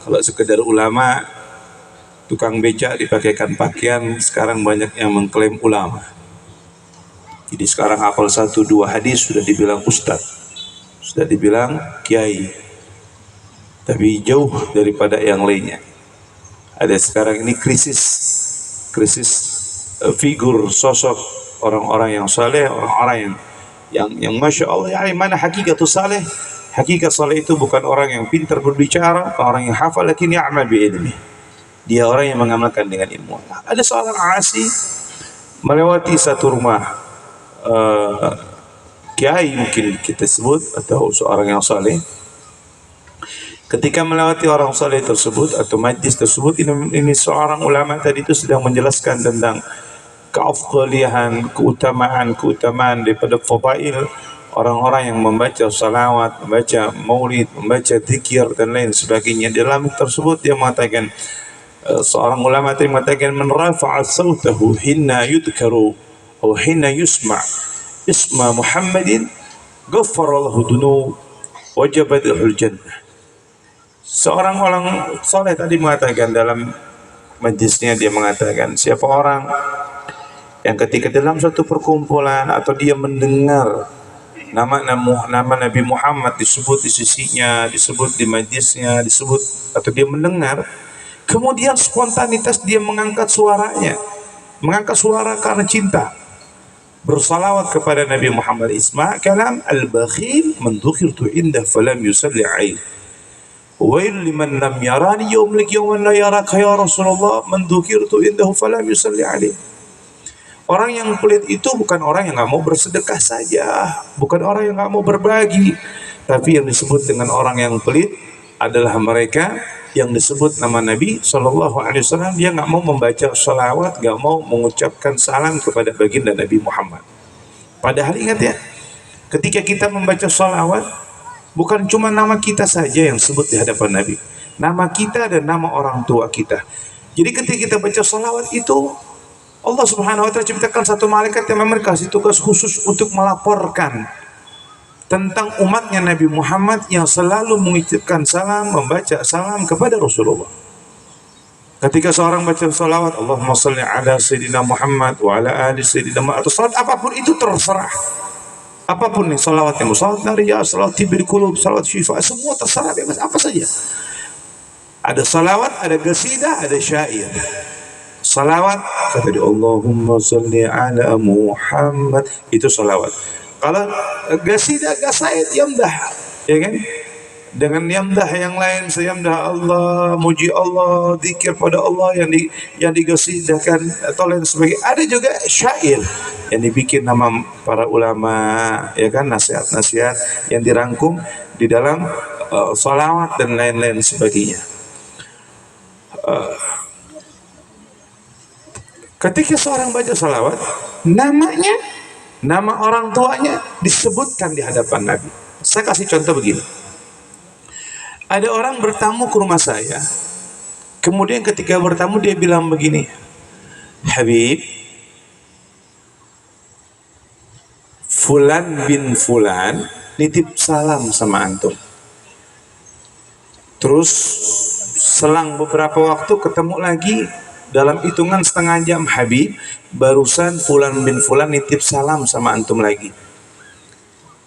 Kalau sekedar ulama, tukang becak dipakaikan pakaian, sekarang banyak yang mengklaim ulama. Jadi sekarang hafal 1-2 hadis sudah dibilang ustadz, sudah dibilang kiai, tapi jauh daripada yang lainnya. Ada sekarang ini krisis figur sosok orang-orang yang saleh, orang-orang yang masya Allah, ya mana hakikatus saleh. Hakikat saleh itu bukan orang yang pintar berbicara, orang yang hafal, lakin ya'mal bi ilmi. Dia orang yang mengamalkan dengan ilmu. Ada seorang Asi melewati satu rumah kiai, mungkin kita sebut, atau seorang yang saleh. Ketika melewati orang saleh tersebut atau majlis tersebut, ini seorang ulama tadi itu sedang menjelaskan tentang keafdalian, keutamaan daripada fadail orang-orang yang membaca salawat, membaca maulid, membaca zikir dan lain sebagainya. Dalam tersebut dia mengatakan, seorang ulama tadi mengatakan, man rafa'a sautahu hinna yudkaru atau hinna yusma' isma Muhammadin ghaffara lahu dunub wajabat lahul jannah. Seorang orang soleh tadi mengatakan dalam majlisnya, dia mengatakan, siapa orang yang ketika dalam suatu perkumpulan atau dia mendengar nama Nabi Muhammad disebut di sisinya, disebut di majlisnya, disebut, atau dia mendengar, kemudian spontanitas dia mengangkat suaranya, mengangkat suara karena cinta, bersalawat kepada Nabi Muhammad. Isma kalam al-bakhil man dhukhirtu indah falam yusalli alayhi wail liman lam yarani yawmlik yawman la yaraka ya Rasulullah man dhukhirtu indahu falam yusalli alayhi. Orang yang pelit itu bukan orang yang nggak mau bersedekah saja, bukan orang yang nggak mau berbagi, tapi yang disebut dengan orang yang pelit adalah mereka yang disebut nama Nabi SAW. Dia nggak mau membaca salawat, nggak mau mengucapkan salam kepada baginda Nabi Muhammad. Padahal ingat ya, ketika kita membaca salawat, bukan cuma nama kita saja yang disebut di hadapan Nabi, nama kita dan nama orang tua kita. Jadi ketika kita baca salawat itu, Allah Subhanahu wa Ta'ala ciptakan satu malaikat yang memang kasih tugas khusus untuk melaporkan tentang umatnya Nabi Muhammad yang selalu mengucapkan salam, membaca salam kepada Rasulullah. Ketika seorang baca salawat, Allahumma salli ala Sayyidina Muhammad wa ala ali Sayyidina Muhammad, atau salawat apapun itu terserah. Apapun nih salawatnya, salawat nariyah, salawat tibil qulub, salawat syifa, semua terserah, bebas apa saja. Ada salawat, ada qasidah, ada syair. Salawat kata dia, Allahumma salli ala Muhammad, itu salawat. Kalau qasidah, qasaid, yamdah, ya kan? Dengan yamdah yang lain, sayamdah Allah, muji Allah, zikir pada Allah yang digasidahkan atau lain sebagainya. Ada juga syair yang dibikin nama para ulama, ya kan, nasihat-nasihat yang dirangkum di dalam salawat dan lain-lain sebagainya. Ketika seorang baca salawat, namanya, nama orang tuanya disebutkan di hadapan Nabi. Saya kasih contoh begini. Ada orang bertamu ke rumah saya, kemudian ketika bertamu dia bilang begini, Habib, Fulan bin Fulan nitip salam sama antum. Terus selang beberapa waktu ketemu lagi, dalam hitungan setengah jam, Habib, barusan Fulan bin Fulan nitip salam sama antum lagi.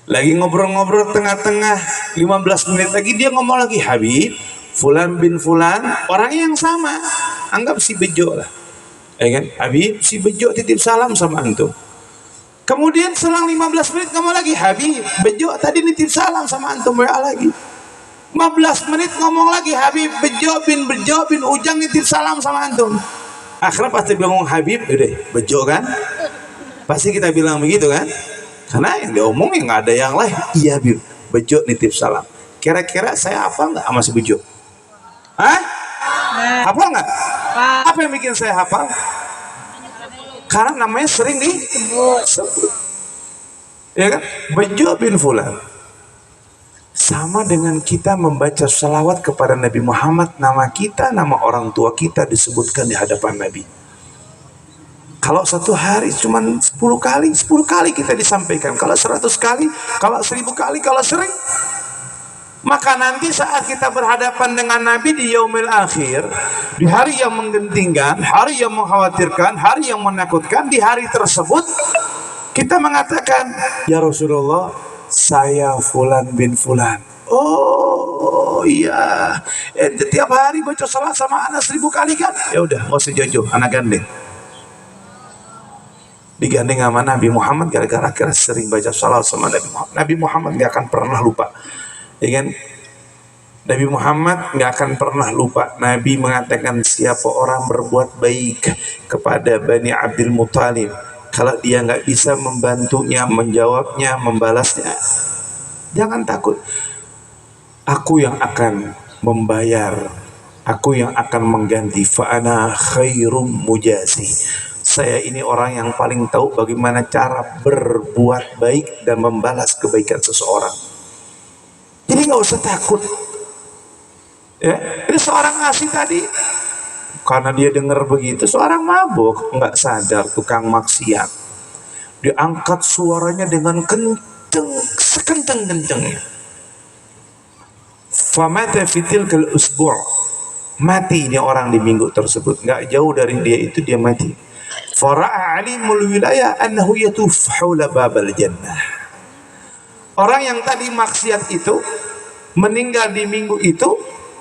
Lagi ngobrol-ngobrol tengah-tengah 15 menit lagi dia ngomong lagi, Habib, Fulan bin Fulan, orang yang sama, anggap si Bejo lah, ya kan? Habib, si Bejo titip salam sama antum. Kemudian selang 15 menit ngomong lagi, Habib, Bejo tadi nitip salam sama antum, WA lagi. 15 menit ngomong lagi, Habib, Bejo bin Ujang nitip salam sama antum. Akhirnya pasti bilang Habib, udah Bejo kan? Pasti kita bilang begitu kan? Karena yang diomongin nggak ada yang lain. Iya Habib, Bejo nitip salam. Kira-kira saya hafal nggak sama si Bejo? Hah? Hafal nggak? Apa yang bikin saya hafal? Karena namanya sering disebut. Ya kan? Bejo bin Fulan. Sama dengan kita membaca salawat kepada Nabi Muhammad, nama kita, nama orang tua kita disebutkan di hadapan Nabi. Kalau satu hari cuma 10 kali kita disampaikan. Kalau 100 kali, kalau 1000 kali, kalau sering Maka nanti saat kita berhadapan dengan Nabi di yaumil akhir, di hari yang menggentingkan, hari yang mengkhawatirkan, hari yang menakutkan, di hari tersebut kita mengatakan, ya Rasulullah, saya Fulan bin Fulan. Oh iya, tiap hari baca salat sama anak 1000 kali kan? Ya udah, nggak usah jauh-jauh, anak gandeng. Digandeng sama Nabi Muhammad gara-gara kira sering baca salat sama Nabi Muhammad. Nabi Muhammad nggak akan pernah lupa. Ya kan? Nabi Muhammad nggak akan pernah lupa. Nabi mengatakan siapa orang berbuat baik kepada Bani Abdul Muthalib, kalau dia nggak bisa membantunya, menjawabnya, membalasnya, jangan takut. Aku yang akan membayar, aku yang akan mengganti. Fa'ana khairum mujazi. Saya ini orang yang paling tahu bagaimana cara berbuat baik dan membalas kebaikan seseorang. Jadi nggak usah takut. Ya, ini seorang asing tadi, karena dia dengar begitu, seorang mabuk, nggak sadar, tukang maksiat, diangkat suaranya dengan kenceng, sekenteng-kencengnya. Famata fitil kal usbu', mati ini orang di minggu tersebut, nggak jauh dari dia itu dia mati. Fara'a alimul wilayah annahu yatuf haula babal jannah. Orang yang tadi maksiat itu meninggal di minggu itu,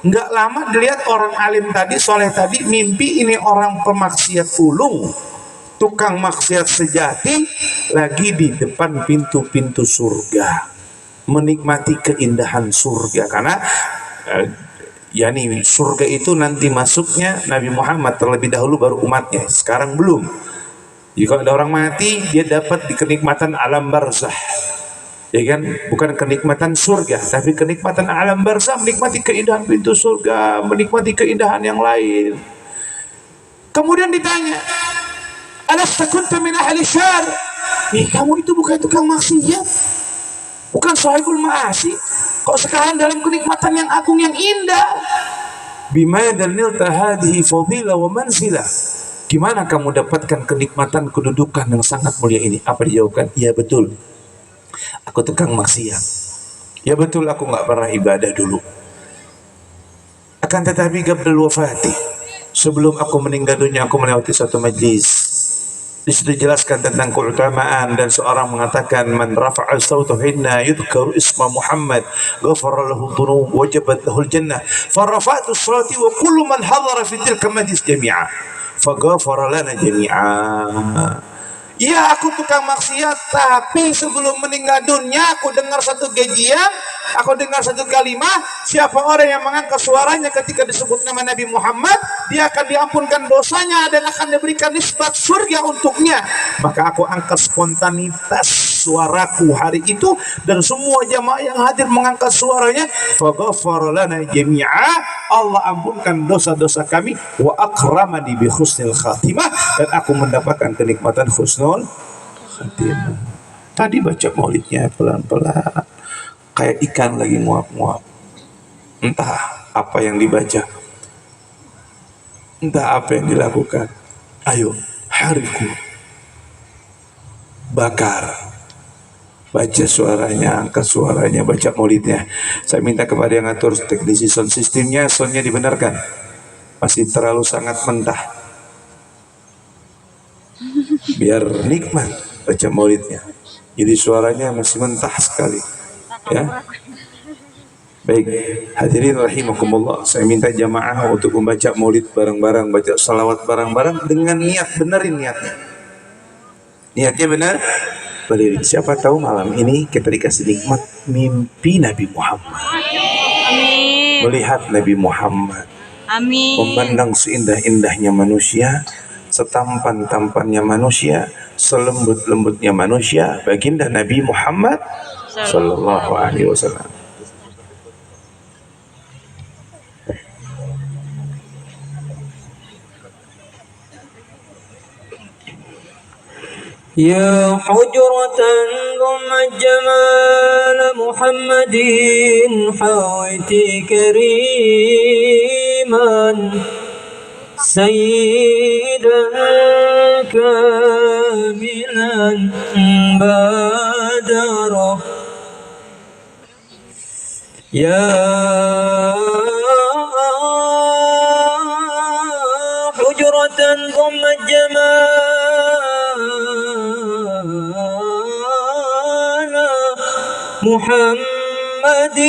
nggak lama dilihat orang alim tadi, soleh tadi, mimpi ini orang pemaksiat ulung, tukang maksiat sejati, lagi di depan pintu-pintu surga, menikmati keindahan surga. Karena surga itu nanti masuknya Nabi Muhammad terlebih dahulu, baru umatnya. Sekarang belum. Jika ada orang mati, dia dapat di kenikmatan alam barzah. Ya kan, bukan kenikmatan surga, tapi kenikmatan alam barzah, menikmati keindahan pintu surga, menikmati keindahan yang lain. Kemudian ditanya, alasta kunta min ahli syar? Kamu itu bukan tukang maksiat, bukan sahibul ma'asi, kok sekarang dalam kenikmatan yang agung, yang indah. Bima dalnilta hadhihi fadila wa manzila. Gimana kamu dapatkan kenikmatan kedudukan yang sangat mulia ini? Apa dijawabkan? Ya betul, aku tukang maksiat. Ya betul, aku nggak pernah ibadah dulu. Akan tetapi qabla wafati, sebelum aku meninggal dunia, aku melewati satu majlis. Di situ jelaskan tentang keutamaan, dan seorang mengatakan, man rafa'a sawtahu hinna yudhkaru isma Muhammad ghafara lahu dhunub wajabat lahu al-jannah. Farafa'tu salati wa kullu man hadara fi tilka majlis jami'a faghafara lana jami'a. Ya, aku tukang maksiat, tapi sebelum meninggal dunia aku dengar satu gajian, aku dengar satu kalimat, siapa orang yang mengangkat suaranya ketika disebut nama Nabi Muhammad, dia akan diampunkan dosanya dan akan diberikan nisbat surga untuknya. Maka aku angkat spontanitas suaraku hari itu, dan semua jamaah yang hadir mengangkat suaranya. Faghafara lana jami'a, Allah ampunkan dosa-dosa kami, wa akramani bi husnil khatimah, dan aku mendapatkan kenikmatan husnul khatimah. Tadi baca maulidnya pelan-pelan, kayak ikan lagi nguap-nguap. Entah apa yang dibaca, entah apa yang dilakukan. Ayo, hariku bakar, baca suaranya, angkat suaranya, baca maulidnya. Saya minta kepada yang ngatur teknisi sound systemnya, soundnya dibenarkan. Masih terlalu sangat mentah, biar nikmat baca maulidnya. Jadi suaranya masih mentah sekali. Ya. Baik, hadirin rahimakumullah, saya minta jamaah untuk membaca maulid bareng-bareng, baca salawat bareng-bareng dengan niat, benerin niatnya. Niatnya benar. Berdiri. Siapa tahu malam ini kita dikasih nikmat mimpi Nabi Muhammad. Amin. Melihat Nabi Muhammad. Amin. Memandang seindah-indahnya manusia, setampan-tampannya manusia, selembut-lembutnya manusia, baginda Nabi Muhammad sallallahu alaihi wasallam. يا حجرة ضم جمال محمد حويت كريما سيدا كاملا بادرا يا حجرة ضم الجمال محمد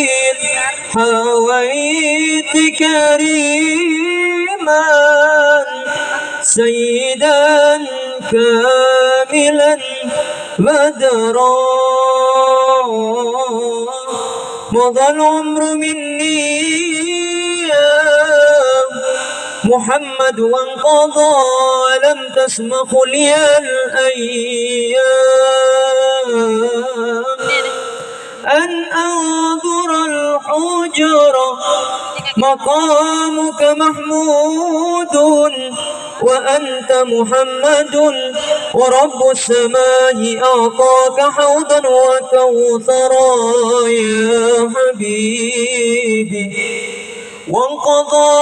حويت كريما سيدا كاملا بدرا مضى العمر مني يا محمد وانقضى لم تسمح لي الأيام أن أنظر الحجرة مقامك محمود وأنت محمد ورب السماء أعطاك حوضا وكوثرا يا حبيبي وانقضى